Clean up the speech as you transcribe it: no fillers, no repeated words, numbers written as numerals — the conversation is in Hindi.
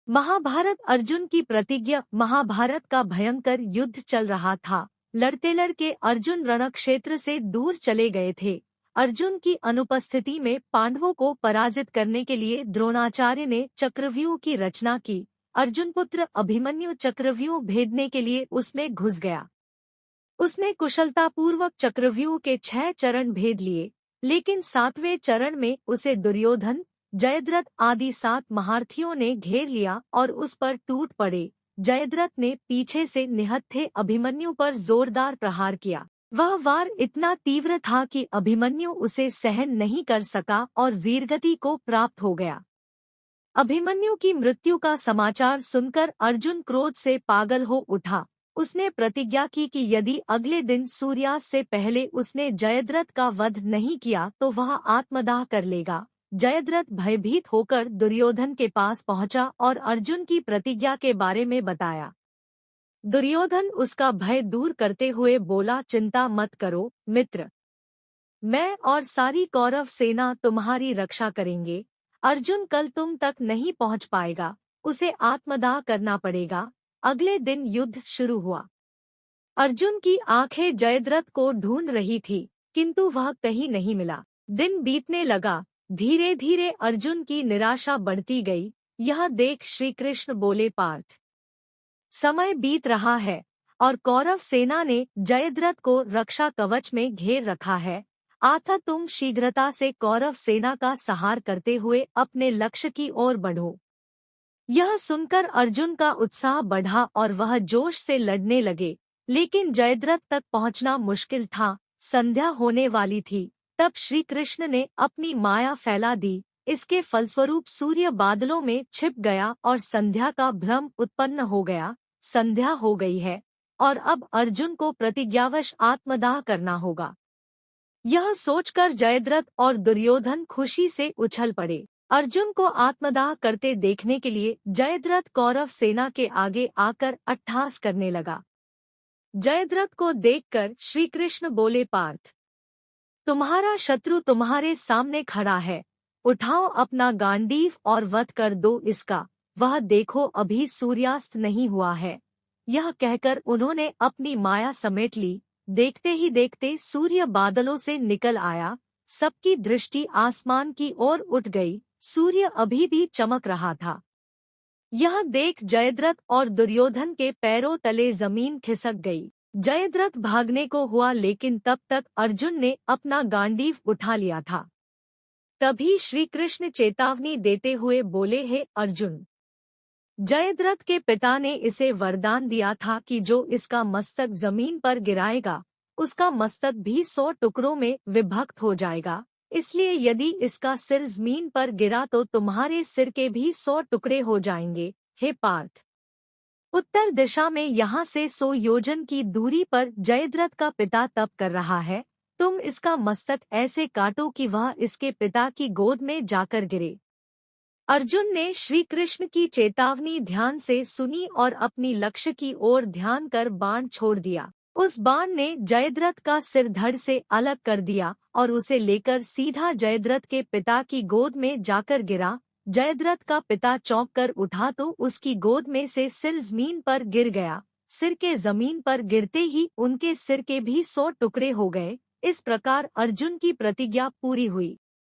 महाभारत अर्जुन की प्रतिज्ञा। महाभारत का भयंकर युद्ध चल रहा था। लड़ते लड़के अर्जुन रणक्षेत्र से दूर चले गए थे। अर्जुन की अनुपस्थिति में पांडवों को पराजित करने के लिए द्रोणाचार्य ने चक्रव्यूह की रचना की। अर्जुन पुत्र अभिमन्यु चक्रव्यूह भेदने के लिए उसमें घुस गया। उसने कुशलतापूर्वक चक्रव्यूह के 6 चरण भेद लिए, लेकिन 7वें चरण में उसे दुर्योधन, जयद्रथ आदि 7 महारथियों ने घेर लिया और उस पर टूट पड़े। जयद्रथ ने पीछे से निहत्थे अभिमन्यु पर जोरदार प्रहार किया। वह वार इतना तीव्र था कि अभिमन्यु उसे सहन नहीं कर सका और वीरगति को प्राप्त हो गया। अभिमन्यु की मृत्यु का समाचार सुनकर अर्जुन क्रोध से पागल हो उठा। उसने प्रतिज्ञा की कि यदि अगले दिन सूर्यास्त से पहले उसने जयद्रथ का वध नहीं किया तो वह आत्मदाह कर लेगा। जयद्रथ भयभीत होकर दुर्योधन के पास पहुंचा और अर्जुन की प्रतिज्ञा के बारे में बताया। दुर्योधन उसका भय दूर करते हुए बोला, चिंता मत करो मित्र, मैं और सारी कौरव सेना तुम्हारी रक्षा करेंगे। अर्जुन कल तुम तक नहीं पहुंच पाएगा, उसे आत्मदाह करना पड़ेगा। अगले दिन युद्ध शुरू हुआ। अर्जुन की आंखें जयद्रथ को ढूंढ रही थी, किंतु वह कहीं नहीं मिला। दिन बीतने लगा। धीरे धीरे अर्जुन की निराशा बढ़ती गई। यह देख श्री कृष्ण बोले, पार्थ, समय बीत रहा है और कौरव सेना ने जयद्रथ को रक्षा कवच में घेर रखा है। अतः तुम शीघ्रता से कौरव सेना का संहार करते हुए अपने लक्ष्य की ओर बढ़ो। यह सुनकर अर्जुन का उत्साह बढ़ा और वह जोश से लड़ने लगे, लेकिन जयद्रथ तक पहुंचना मुश्किल था। संध्या होने वाली थी। तब श्री कृष्ण ने अपनी माया फैला दी। इसके फलस्वरूप सूर्य बादलों में छिप गया और संध्या का भ्रम उत्पन्न हो गया। संध्या हो गई है और अब अर्जुन को प्रतिज्ञावश आत्मदाह करना होगा। यह सोचकर जयद्रथ और दुर्योधन खुशी से उछल पड़े। अर्जुन को आत्मदाह करते देखने के लिए जयद्रथ कौरव सेना के आगे आकर अट्टहास करने लगा। जयद्रथ को देखकर श्री कृष्ण बोले, पार्थ, तुम्हारा शत्रु तुम्हारे सामने खड़ा है। उठाओ अपना गांडीव और वध कर दो इसका। वह देखो अभी सूर्यास्त नहीं हुआ है। यह कहकर उन्होंने अपनी माया समेट ली। देखते ही देखते सूर्य बादलों से निकल आया। सबकी दृष्टि आसमान की ओर उठ गई। सूर्य अभी भी चमक रहा था। यह देख जयद्रथ और दुर्योधन के पैरों तले जमीन खिसक गई। जयद्रथ भागने को हुआ, लेकिन तब तक अर्जुन ने अपना गांडीव उठा लिया था। तभी श्री कृष्ण चेतावनी देते हुए बोले, हे अर्जुन, जयद्रथ के पिता ने इसे वरदान दिया था कि जो इसका मस्तक जमीन पर गिराएगा उसका मस्तक भी 100 टुकड़ों में विभक्त हो जाएगा। इसलिए यदि इसका सिर जमीन पर गिरा तो तुम्हारे सिर के भी 100 टुकड़े हो जाएंगे। हे पार्थ, उत्तर दिशा में यहाँ से 100 योजन की दूरी पर जयद्रथ का पिता तप कर रहा है। तुम इसका मस्तक ऐसे काटो कि वह इसके पिता की गोद में जाकर गिरे। अर्जुन ने श्री कृष्ण की चेतावनी ध्यान से सुनी और अपनी लक्ष्य की ओर ध्यान कर बाण छोड़ दिया। उस बाण ने जयद्रथ का सिर धड़ से अलग कर दिया और उसे लेकर सीधा जयद्रथ के पिता की गोद में जाकर गिरा। जयद्रथ का पिता चौंक कर उठा तो उसकी गोद में से सिर जमीन पर गिर गया। सिर के जमीन पर गिरते ही उनके सिर के भी 100 टुकड़े हो गए। इस प्रकार अर्जुन की प्रतिज्ञा पूरी हुई।